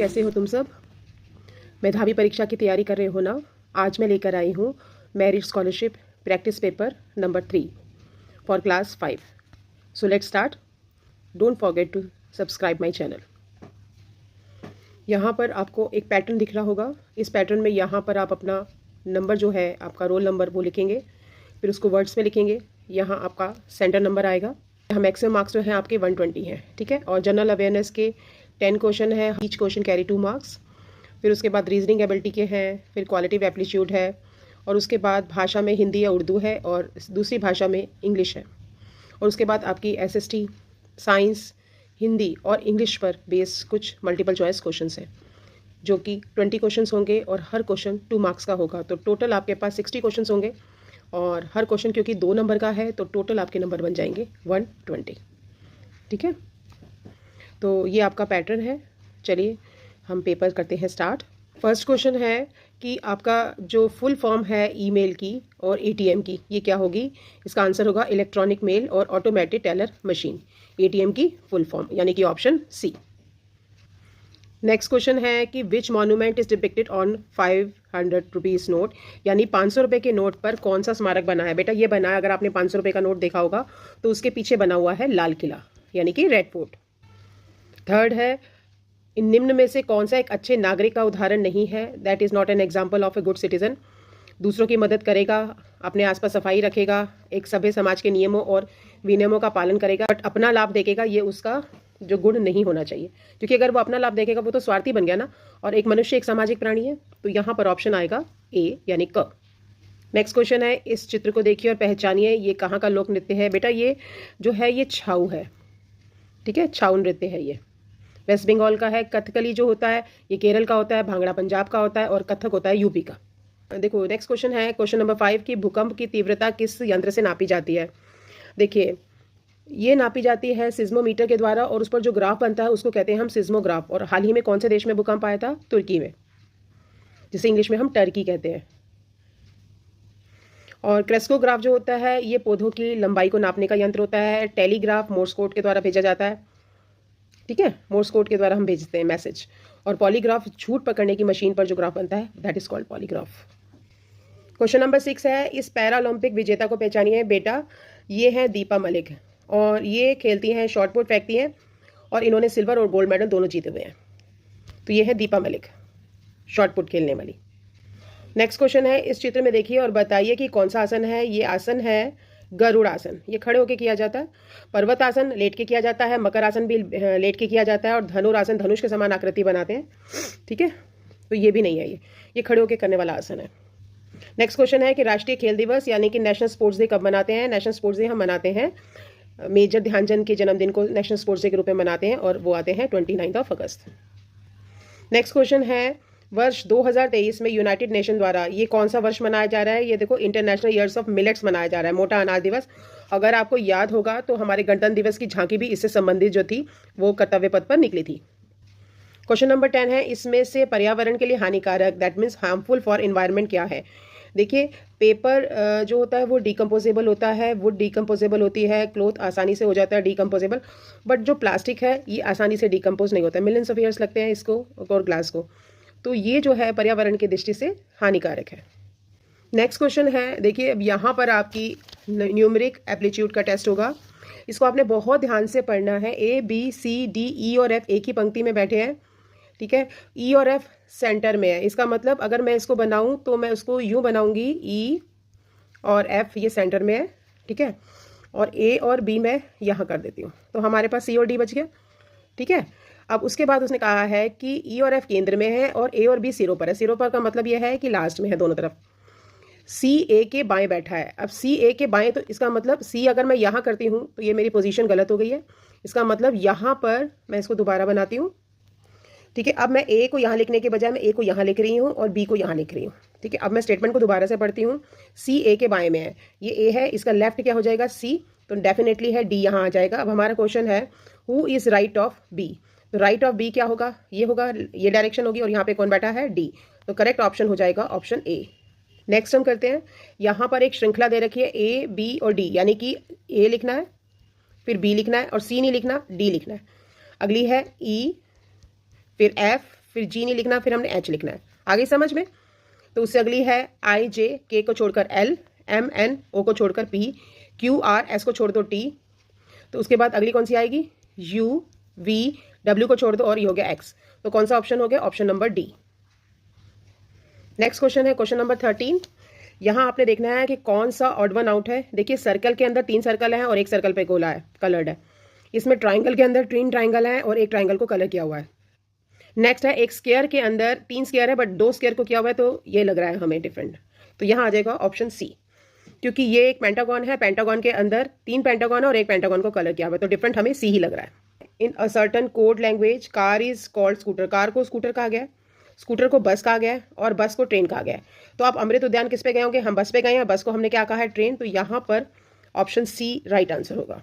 कैसे हो तुम सब। मेधावी परीक्षा की तैयारी कर रहे हो ना। आज मैं लेकर आई हूँ merit scholarship practice paper number 3 for class 5। So let's start. Don't forget to subscribe my channel. यहाँ पर आपको एक पैटर्न दिख रहा होगा। इस पैटर्न में यहाँ पर आप अपना नंबर जो है आपका रोल नंबर वो लिखेंगे, फिर उसको वर्ड्स में लिखेंगे। यहाँ आपका सेंटर नंबर आएगा। यहाँ मैक्सिमम मार्क्स जो हैं आपके 120 हैं, ठीक है। और जनरल अवेयरनेस के 10 क्वेश्चन है, ईच क्वेश्चन कैरी 2 मार्क्स। फिर उसके बाद रीजनिंग एबिलिटी के हैं, फिर क्वालिटिव एप्टीट्यूड है, और उसके बाद भाषा में हिंदी या उर्दू है और दूसरी भाषा में इंग्लिश है। और उसके बाद आपकी एसएसटी, साइंस, हिंदी और इंग्लिश पर बेस कुछ मल्टीपल चॉइस क्वेश्चंस हैं, जो कि 20 क्वेश्चंस होंगे और हर क्वेश्चन 2 मार्क्स का होगा। तो टोटल आपके पास 60 क्वेश्चंस होंगे और हर क्वेश्चन क्योंकि 2 नंबर का है तो टोटल आपके नंबर बन जाएंगे 120, ठीक है। तो ये आपका पैटर्न है। चलिए हम पेपर करते हैं स्टार्ट। फर्स्ट क्वेश्चन है कि आपका जो फुल फॉर्म है ईमेल की और एटीएम की, ये क्या होगी। इसका आंसर होगा इलेक्ट्रॉनिक मेल और ऑटोमेटेड टेलर मशीन। एटीएम की फुल फॉर्म यानी कि ऑप्शन सी। नेक्स्ट क्वेश्चन है कि which monument is depicted on 500 rupees note, यानी 500 रुपये के नोट पर कौन सा स्मारक बना है। बेटा ये बना है, अगर आपने 500 रुपये का नोट देखा होगा तो उसके पीछे बना हुआ है लाल किला यानी कि रेड फोर्ट। थर्ड है इन निम्न में से कौन सा एक अच्छे नागरिक का उदाहरण नहीं है। That is not an example of a good citizen. दूसरों की मदद करेगा, अपने आसपास सफाई रखेगा, एक सभ्य समाज के नियमों और विनियमों का पालन करेगा, बट अपना लाभ देखेगा, ये उसका जो गुण नहीं होना चाहिए। क्योंकि अगर वो अपना लाभ देखेगा वो तो स्वार्थी बन गया ना, और एक मनुष्य एक सामाजिक प्राणी है। तो यहाँ पर ऑप्शन आएगा ए यानी क। नेक्स्ट क्वेश्चन है इस चित्र को देखिए और पहचानिए ये कहाँ का लोक नृत्य है। बेटा ये जो है ये छाऊ है, ठीक है, छाऊ नृत्य है। ये वेस्ट बंगाल का है। कथकली जो होता है ये केरल का होता है, भांगड़ा पंजाब का होता है और कथक होता है यूपी का। देखो नेक्स्ट क्वेश्चन है क्वेश्चन नंबर 5 की भूकंप की तीव्रता किस यंत्र से नापी जाती है। देखिए ये नापी जाती है सिज्मोमीटर के द्वारा, और उस पर जो ग्राफ बनता है उसको कहते हैं हम सिज्मोग्राफ। और हाल ही में कौन से देश में भूकंप आया था? तुर्की में, जिसे इंग्लिश में हम टर्की कहते हैं। और क्रेस्कोग्राफ जो होता है ये पौधों की लंबाई को नापने का यंत्र होता है। टेलीग्राफ मोर्स कोड के द्वारा भेजा जाता है, ठीक है, मोर्स कोड के द्वारा हम भेजते हैं मैसेज। और पॉलीग्राफ झूठ पकड़ने की मशीन पर जो ग्राफ बनता है that is called polygraph. Question number 6 है इस पैरालंपिक विजेता को पहचानिए। बेटा ये है दीपा मलिक, और ये खेलती हैं शॉर्टपुट फेंकती हैं, और इन्होंने सिल्वर और गोल्ड मेडल दोनों जीते हुए हैं। तो ये है दीपा मलिक, शॉर्टपुट खेलने वाली। नेक्स्ट क्वेश्चन है इस चित्र में देखिए और बताइए कि कौन सा आसन है। ये आसन है गरुड़ आसन, ये खड़े होकर किया जाता है। पर्वत आसन लेट के किया जाता है, मकर आसन भी लेट के किया जाता है, और धनुरासन धनुष के समान आकृति बनाते हैं, ठीक है। तो ये भी नहीं है, ये खड़े होकर करने वाला आसन है। नेक्स्ट क्वेश्चन है कि राष्ट्रीय खेल दिवस यानी कि नेशनल स्पोर्ट्स डे कब मनाते हैं। नेशनल स्पोर्ट्स डे हम मनाते हैं मेजर ध्यानचंद के जन्मदिन को नेशनल स्पोर्ट्स डे के रूप में मनाते हैं, और वो आते हैं 29 अगस्त। नेक्स्ट क्वेश्चन है वर्ष 2023 में यूनाइटेड नेशन द्वारा ये कौन सा वर्ष मनाया जा रहा है। ये देखो इंटरनेशनल ईयर्स ऑफ मिलेट्स मनाया जा रहा है, मोटा अनाज दिवस। अगर आपको याद होगा तो हमारे गणतंत्र दिवस की झांकी भी इससे संबंधित जो थी वो कर्तव्य पथ पर निकली थी। क्वेश्चन नंबर 10 है इसमें से पर्यावरण के लिए हानिकारक that means harmful for environment क्या है। देखिए पेपर जो होता है वो डिकम्पोजेबल होता है, वुड डिकम्पोजेबल होती है, क्लोथ आसानी से हो जाता है डिकम्पोजेबल, बट जो प्लास्टिक है ये आसानी से डिकम्पोज नहीं होता, मिलियंस ऑफ ईयर्स लगते हैं इसको और ग्लास को। तो ये जो है पर्यावरण की दृष्टि से हानिकारक है। नेक्स्ट क्वेश्चन है देखिए अब यहाँ पर आपकी न्यूमेरिक एप्टीट्यूड का टेस्ट होगा। इसको आपने बहुत ध्यान से पढ़ना है। A B C D E और एफ एक ही पंक्ति में बैठे हैं, ठीक है। ई और एफ सेंटर में है, इसका मतलब अगर मैं इसको बनाऊं तो मैं उसको यूं बनाऊंगी, ई और एफ ये सेंटर में है, ठीक है, और ए और बी मैं यहाँ कर देती हूँ, तो हमारे पास सी और डी बच गया, ठीक है। अब उसके बाद उसने कहा है कि ई और एफ केंद्र में है और ए और बी सिरों पर है। सिरों पर का मतलब यह है कि लास्ट में है दोनों तरफ। सी ए के बाएं बैठा है। अब सी ए के बाएं, तो इसका मतलब सी अगर मैं यहाँ करती हूँ तो ये मेरी पोजीशन गलत हो गई है। इसका मतलब यहाँ पर मैं इसको दोबारा बनाती हूँ, ठीक है। अब मैं ए को यहाँ लिखने के बजाय मैं ए को यहाँ लिख रही हूँ और बी को यहाँ लिख रही हूँ, ठीक है। अब मैं स्टेटमेंट को दोबारा से पढ़ती हूँ। सी ए के बाएं में है, ये ए है, इसका लेफ्ट क्या हो जाएगा सी, तो डेफिनेटली है डी यहाँ आ जाएगा। अब हमारा क्वेश्चन है who is right of B. तो राइट ऑफ बी क्या होगा, ये होगा, ये डायरेक्शन होगी, और यहाँ पे कौन बैठा है डी, तो करेक्ट ऑप्शन हो जाएगा ऑप्शन ए। नेक्स्ट हम करते हैं, यहाँ पर एक श्रृंखला दे रखी है ए बी और डी, यानी कि ए लिखना है, फिर बी लिखना है, और सी नहीं लिखना, डी लिखना है। अगली है ई, फिर एफ, फिर जी नहीं लिखना, फिर हमने एच लिखना है। आगे समझ में? तो उससे अगली है आई जे, के को छोड़कर एल, एम एन, ओ को छोड़कर पी, क्यू आर, एस को छोड़ दो टी। तो उसके बाद अगली कौन सी आएगी? यू वी, डब्ल्यू को छोड़ दो और ये हो गया एक्स। तो कौन सा ऑप्शन हो गया? Option number D. Next question है क्वेश्चन नंबर 13। यहाँ आपने देखना है कि कौन सा ऑड वन आउट है। देखिए सर्कल के अंदर 3 सर्कल हैं और एक सर्कल पे गोला है, कलर्ड है। इसमें ट्राइंगल के अंदर 3 ट्राइंगल हैं और एक ट्राइंगल को कलर किया हुआ है। नेक्स्ट है एक स्क्वायर के अंदर 3 स्क्वायर है बट 2 स्क्वायर को किया हुआ है, तो ये लग रहा है हमें डिफरेंट। तो यहाँ आ जाएगा ऑप्शन सी, क्योंकि ये एक पेंटागन है, पेंटागन के अंदर 3 पेंटागन और एक पेंटागन को कलर किया हुआ है, तो डिफरेंट हमें सी ही लग रहा है। In a certain code language car is called scooter. Car को स्कूटर कहा गया है, स्कूटर को बस कहा गया है और बस को ट्रेन कहा गया है। तो आप अमृत उद्यान किस पे गए होंगे? हम बस पे गए हैं, बस को हमने क्या कहा है? ट्रेन। तो यहाँ पर ऑप्शन सी राइट आंसर होगा।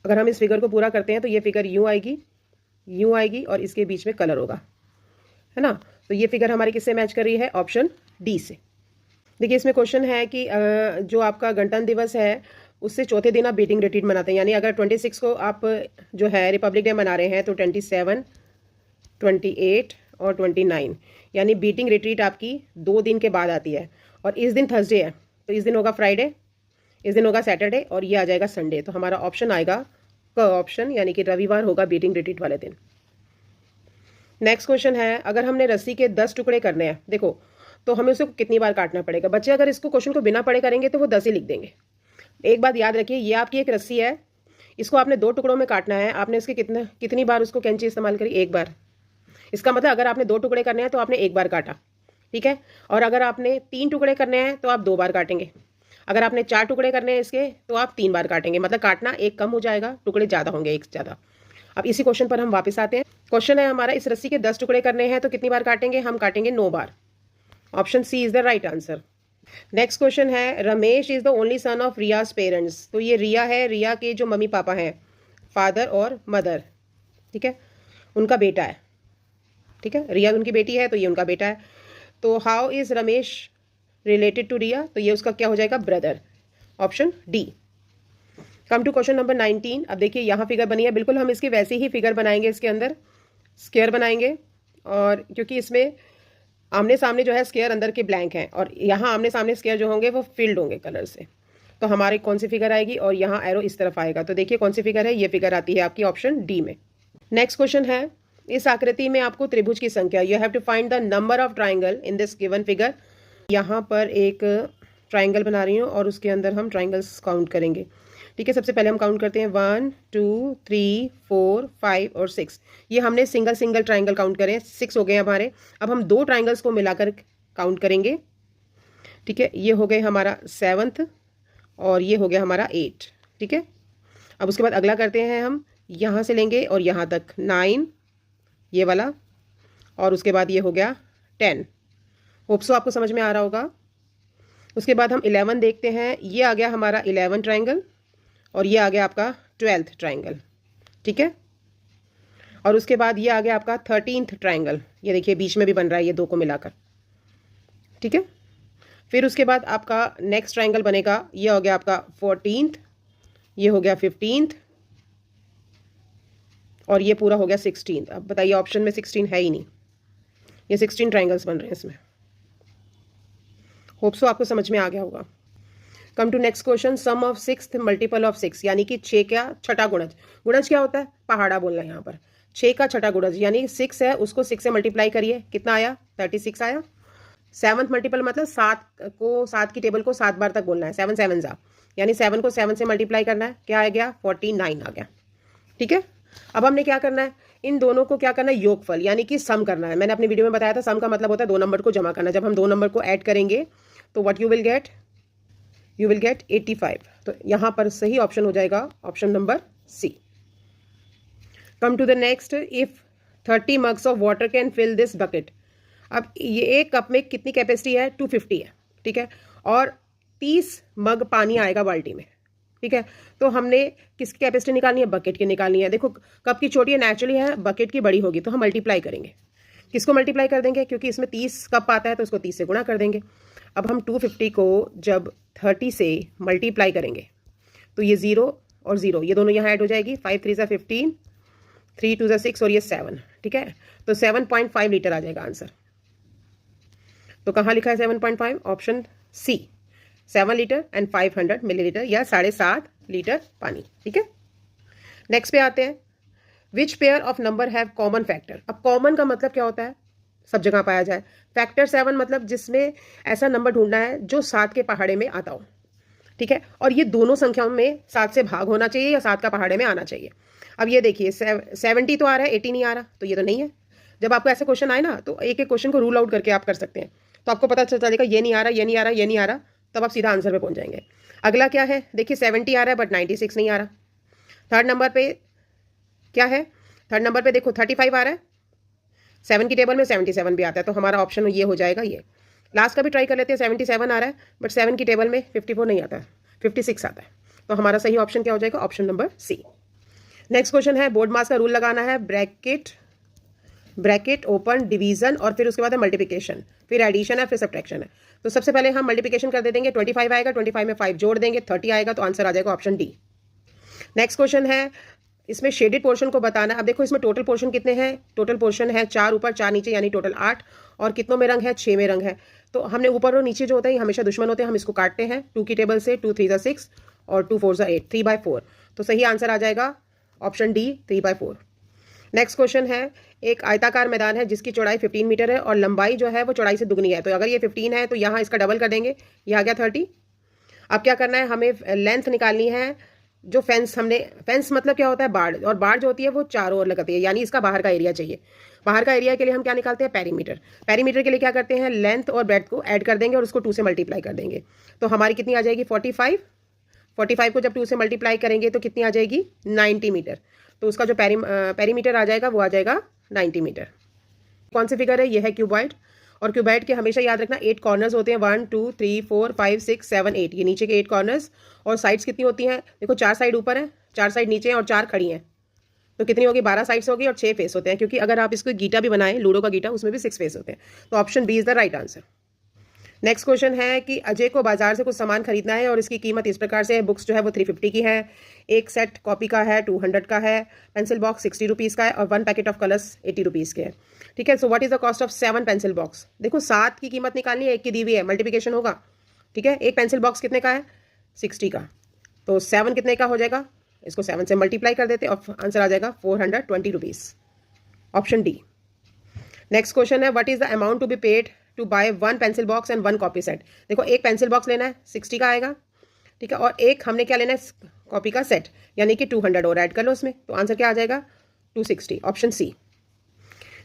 अगर हम इस फिगर को पूरा करते हैं तो ये फिगर यूँ आएगी और इसके बीच में कलर होगा, है ना। तो ये फिगर हमारी किससे मैच कर रही है? ऑप्शन डी से। देखिए इसमें क्वेश्चन है कि जो आपका गणतंत्र दिवस है उससे चौथे दिन आप बीटिंग रिट्रीट मनाते हैं, यानी अगर 26 को आप जो है रिपब्लिक डे मना रहे हैं तो 27, 28 और 29, यानी बीटिंग रिट्रीट आपकी 2 दिन के बाद आती है। और इस दिन थर्सडे है, तो इस दिन होगा फ्राइडे, इस दिन होगा सैटरडे और ये आ जाएगा संडे। तो हमारा ऑप्शन आएगा क ऑप्शन, यानी कि रविवार होगा बीटिंग रिट्रीट वाले दिन। नेक्स्ट क्वेश्चन है, अगर हमने रस्सी के 10 टुकड़े करने हैं, देखो तो हमें उसे कितनी बार काटना पड़ेगा। बच्चे अगर इसको क्वेश्चन को बिना पढ़े करेंगे तो वो 10 ही लिख देंगे। एक बात याद रखिए, ये आपकी एक रस्सी है, इसको आपने 2 टुकड़ों में काटना है। आपने इसके कितनी बार उसको कैंची इस्तेमाल करी? 1 बार। इसका मतलब अगर आपने 2 टुकड़े करने हैं तो आपने 1 बार काटा, ठीक है। और अगर आपने 3 टुकड़े करने हैं तो आप 2 बार काटेंगे। अगर आपने 4 टुकड़े करने हैं इसके तो आप 3 बार काटेंगे, मतलब काटना एक कम हो जाएगा, टुकड़े ज़्यादा होंगे, एक ज़्यादा। अब इसी क्वेश्चन पर हम वापस आते हैं। क्वेश्चन है हमारा, इस रस्सी के 10 टुकड़े करने हैं तो कितनी बार काटेंगे? हम काटेंगे 9 बार। Option C is the right answer. Next question है, Ramesh is the only son of Riya's parents. तो ये रिया है, रिया के जो मम्मी पापा हैं, फादर और मदर, ठीक है, उनका बेटा है, ठीक है। रिया उनकी बेटी है तो ये उनका बेटा है। तो how is Ramesh related to Riya? तो ये उसका क्या हो जाएगा? Brother. Option D. Come to question number 19। अब देखिए यहाँ फिगर बनी है, बिल्कुल हम इसकी वैसे ही फिगर बनाएंगे, इसके अंदर स्क्वायर बनाएंगे, और क्योंकि इसमें आमने सामने जो है स्क्वायर अंदर के ब्लैंक हैं और यहाँ आमने सामने स्क्वायर जो होंगे वो फिल्ड होंगे कलर से। तो हमारी कौन सी फिगर आएगी? और यहाँ एरो इस तरफ आएगा। तो देखिए कौन सी फिगर है? ये फिगर आती है आपकी ऑप्शन डी में। नेक्स्ट क्वेश्चन है, इस आकृति में आपको त्रिभुज की संख्या, you have to find the number of triangle in this given figure. यहाँ पर एक ट्राइंगल बना रही हूँ और उसके अंदर हम ट्राइंगल्स काउंट करेंगे, ठीक है। सबसे पहले हम काउंट करते हैं 1 2 3 4 5 और 6। ये हमने सिंगल ट्राइंगल काउंट करें, 6 हो गए हमारे। अब हम 2 ट्राइंगल्स को मिलाकर काउंट करेंगे, ठीक है। ये हो गए हमारा 7th और ये हो गया हमारा 8, ठीक है। अब उसके बाद अगला करते हैं हम, यहाँ से लेंगे और यहाँ तक 9, ये वाला, और उसके बाद ये हो गया 10। होप सो आपको समझ में आ रहा होगा। उसके बाद हम 11 देखते हैं, ये आ गया हमारा 11 ट्राइंगल और ये आ गया आपका 12th ट्राइंगल, ठीक है। और उसके बाद ये आ गया आपका 13th ट्राइंगल, ये देखिए बीच में भी बन रहा है ये 2 को मिलाकर, ठीक है। फिर उसके बाद आपका नेक्स्ट ट्राइंगल बनेगा, ये हो गया आपका 14th, ये हो गया 15th और ये पूरा हो गया 16th। अब बताइए ऑप्शन में 16 है ही नहीं, ये 16 ट्राइंगल्स बन रहे हैं इसमें। होप सो आपको समझ में आ गया होगा। Come to next question, sum of 6th multiple of 6, यानी कि 6 का छठा गुणज। गुणज क्या होता है? पहाड़ा बोलना है यहाँ पर। 6 का छठा गुणज यानी 6 है, उसको 6 से मल्टीप्लाई करिए, कितना आया? 36 आया। 7th मल्टीपल मतलब 7 की टेबल को 7 बार तक बोलना है, 7 7 जा, यानी 7 को 7 से मल्टीप्लाई करना है, क्या आ गया? 49 आ गया, ठीक है। अब हमने क्या करना है? इन दोनों को क्या करना है? योगफल यानी कि सम करना है। मैंने अपनी वीडियो में बताया था, सम का मतलब होता है 2 नंबर को जमा करना। जब हम 2 नंबर को ऐड करेंगे तो what you will get? You will get 85। तो यहाँ पर सही ऑप्शन हो जाएगा option number C. Come to the next, if 30 mugs of water can fill this bucket. अब ये एक कप में कितनी कैपेसिटी है? 250 है, ठीक है। और 30 मग पानी आएगा बाल्टी में, ठीक है। तो हमने किसकी कैपेसिटी निकालनी है? बकेट की निकालनी है। देखो कप की छोटी है नेचुरली है, बकेट की बड़ी होगी, तो हम मल्टीप्लाई करेंगे। किसको मल्टीप्लाई कर देंगे? क्योंकि इसमें 30 कप आता है तो उसको 30 से गुणा कर देंगे। अब हम 250 को जब 30 से मल्टीप्लाई करेंगे तो ये 0 और 0 ये दोनों यहाँ ऐड हो जाएगी, 5 3 15, 3 2 ज़ा 6 और ये 7, ठीक है। तो 7.5 लीटर आ जाएगा आंसर। तो कहाँ लिखा है 7.5? Option C, 7 litre and 500 millilitre या 7.5 लीटर पानी, ठीक है। नेक्स्ट पे आते हैं, which pair of number have common factor. अब कॉमन का मतलब क्या होता है? सब जगह पाया जाए। फैक्टर 7 मतलब जिसमें ऐसा नंबर ढूंढना है जो 7 के पहाड़े में आता हो, ठीक है। और ये दोनों संख्याओं में 7 से भाग होना चाहिए या 7 का पहाड़े में आना चाहिए। अब ये देखिए 70 तो आ रहा है, 80 नहीं आ रहा, तो ये तो नहीं है। जब आपको ऐसे क्वेश्चन आए ना तो एक एक क्वेश्चन को रूल आउट करके आप कर सकते हैं, तो आपको पता चल जाएगा ये नहीं आ रहा, ये नहीं आ रहा, ये नहीं आ रहा, तब आप सीधा आंसर पे पहुंच जाएंगे। अगला क्या है, देखिए 70 आ रहा है बट 96 नहीं आ रहा। थर्ड नंबर पे क्या है, थर्ड नंबर पे देखो 35 आ रहा है, 7 की टेबल में 77 भी आता है, तो हमारा ऑप्शन ये हो जाएगा ये। लास्ट का भी ट्राई कर लेते हैं, 77 आ रहा है बट 7 की टेबल में 54 नहीं आता है, 56 आता है, तो हमारा सही ऑप्शन क्या हो जाएगा? Option number C. Next question है, बोर्ड मास का रूल लगाना है, ब्रैकेट ओपन डिवीजन और फिर उसके बाद है मल्टीप्लिकेशन, फिर एडिशन है, फिर सब्ट्रैक्शन है। तो सबसे पहले हम मल्टीप्लिकेशन कर दे देंगे, 25 आएगा, 25 में 5 जोड़ देंगे, 30 आएगा, तो आंसर आ जाएगा ऑप्शन डी। नेक्स्ट क्वेश्चन है, इसमें शेडेड पोर्शन को बताना। अब देखो इसमें टोटल पोर्शन कितने हैं, टोटल पोर्शन है 4 ऊपर 4 नीचे, यानी टोटल 8, और कितनों में रंग है? 6 में रंग है। तो हमने ऊपर और नीचे जो होता है हमेशा दुश्मन होते हैं, हम इसको काटते हैं 2 की टेबल से, 2 3 ज़ा 6 और 2 4 ज़ा 8, 3/4। तो सही आंसर आ जाएगा ऑप्शन डी, 3/4। नेक्स्ट क्वेश्चन है, एक आयताकार मैदान है जिसकी चौड़ाई 15 मीटर है और लंबाई जो है वो चौड़ाई से दुगनी है। तो अगर ये 15 है तो यहाँ इसका डबल कर देंगे, ये आ गया 30। अब क्या करना है, हमें लेंथ निकालनी है। जो फेंस हमने, फेंस मतलब क्या होता है? बाड़, और बाड़ जो होती है वो चारों ओर लगाती है, यानी इसका बाहर का एरिया चाहिए। बाहर का एरिया के लिए हम क्या निकालते हैं? पेरीमीटर। पेरीमीटर के लिए क्या करते हैं? लेंथ और ब्रेड्थ को ऐड कर देंगे और उसको 2 से मल्टीप्लाई कर देंगे, तो हमारी कितनी आ जाएगी? 45। 45 को जब 2 से मल्टीप्लाई करेंगे तो कितनी आ जाएगी? 90 मीटर। तो उसका जो पेरीमीटर आ जाएगा वो आ जाएगा 90 मीटर। कौन सी फिगर है? ये है क्यूबॉइड, और क्यूबॉइड के हमेशा याद रखना 8 कॉर्नर्स होते हैं, 1 2 3 4 5 6 7 8, ये नीचे के 8 कॉर्नर्स। और साइड्स कितनी होती हैं? देखो 4 साइड ऊपर है, 4 साइड नीचे हैं और 4 खड़ी हैं, तो कितनी होगी? 12 साइड्स होगी और 6 फेस होते हैं, क्योंकि अगर आप इसको गीटा भी बनाएं, लूडो का गीटा, उसमें भी 6 फेस होते हैं। तो option B is the right answer. Next question है कि अजय को बाजार से कुछ सामान खरीदना है और इसकी कीमत इस प्रकार से है। बुक्स जो है वो 350 की है, एक सेट कॉपी का है 200 का है, पेंसिल बॉक्स 60 रुपीज़ का है और 1 पैकेट ऑफ कलर्स 80 रुपीज़ के है, ठीक है। So what is the cost of 7 pencil box? देखो 7 की कीमत निकालनी है, एक की दी हुई है, मल्टीप्लिकेशन होगा, ठीक है। एक पेंसिल बॉक्स कितने का है? 60 का, तो 7 कितने का हो जाएगा? इसको 7 से मल्टीप्लाई कर देते और आंसर आ जाएगा 420 rupees, option D. Next question है, what is the amount to be paid to buy 1 pencil box and 1 copy set. देखो एक पेंसिल बॉक्स लेना है 60 का आएगा, ठीक है, और एक हमने क्या लेना है? कॉपी का सेट, यानी कि 200 और ऐड कर लो उसमें, तो आंसर क्या आ जाएगा? 260, option C.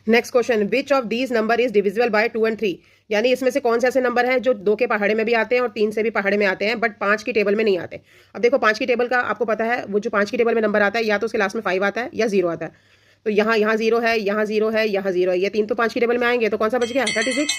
Next question, which of these number is divisible by 2 and 3, यानी इसमें से कौन से ऐसे नंबर हैं जो 2 के पहाड़े में भी आते हैं और 3 से भी पहाड़े में आते हैं बट 5 की टेबल में नहीं आते। अब देखो 5 की टेबल का आपको पता है, वो जो 5 की टेबल में नंबर आता है या तो उसके लास्ट में 5 आता है या 0 आता है। तो यहाँ 0 है, यहाँ 0 है, यहाँ 0 है, ये 3 तो 5 की टेबल में आएंगे, तो कौन सा बच गया? 36।